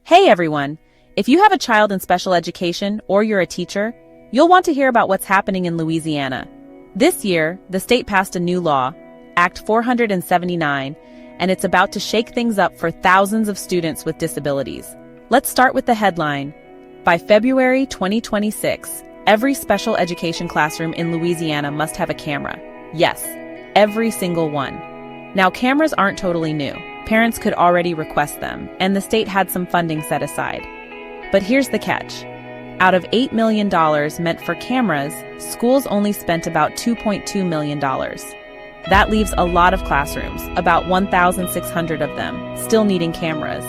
Hey everyone! If you have a child in special education or you're a teacher, you'll want to hear about what's happening in Louisiana. This year, the state passed a new law, Act 479, and it's about to shake things up for thousands of students with disabilities. Let's start with the headline. By February 2026, every special education classroom in Louisiana must have a camera. Yes, every single one. Now, cameras aren't totally new. Parents could already request them, and the state had some funding set aside. But here's the catch. Out of $8 million meant for cameras, schools only spent about $2.2 million. That leaves a lot of classrooms, about 1,600 of them, still needing cameras.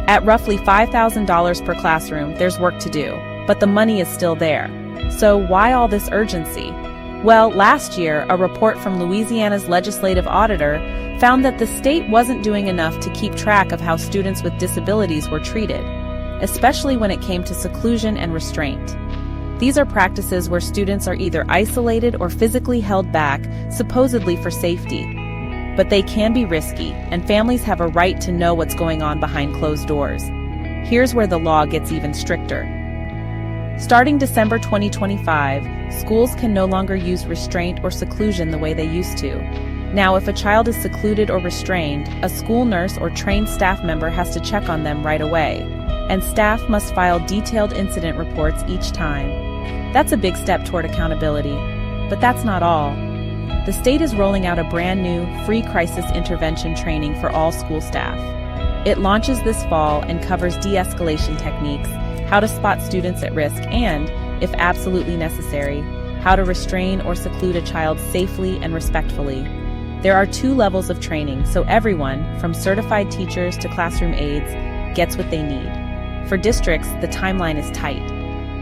At roughly $5,000 per classroom, there's work to do, but the money is still there. So why all this urgency? Well, last year, a report from Louisiana's legislative auditor found that the state wasn't doing enough to keep track of how students with disabilities were treated, especially when it came to seclusion and restraint. These are practices where students are either isolated or physically held back, supposedly for safety. But they can be risky, and families have a right to know what's going on behind closed doors. Here's where the law gets even stricter. Starting December 2025, schools can no longer use restraint or seclusion the way they used to. Now, if a child is secluded or restrained, a school nurse or trained staff member has to check on them right away, and staff must file detailed incident reports each time. That's a big step toward accountability. But that's not all. The state is rolling out a brand new, free crisis intervention training for all school staff. It launches this fall and covers de-escalation techniques, how to spot students at risk, and, if absolutely necessary, how to restrain or seclude a child safely and respectfully. There are 2 levels of training, so everyone, from certified teachers to classroom aides, gets what they need. For districts, the timeline is tight.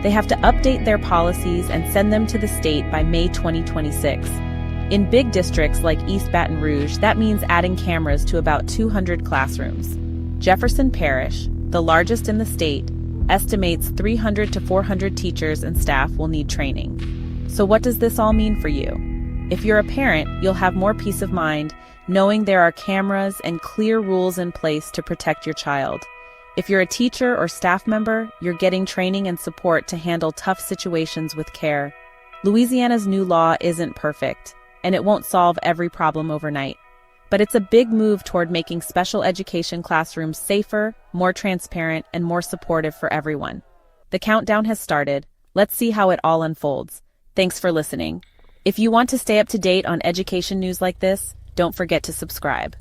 They have to update their policies and send them to the state by May 2026. In big districts like East Baton Rouge, that means adding cameras to about 200 classrooms. Jefferson Parish, the largest in the state, estimates 300 to 400 teachers and staff will need training. So what does this all mean for you? If you're a parent, you'll have more peace of mind knowing there are cameras and clear rules in place to protect your child. If you're a teacher or staff member, you're getting training and support to handle tough situations with care. Louisiana's new law isn't perfect, and it won't solve every problem overnight. But it's a big move toward making special education classrooms safer, more transparent, and more supportive for everyone. The countdown has started. Let's see how it all unfolds. Thanks for listening. If you want to stay up to date on education news like this, don't forget to subscribe.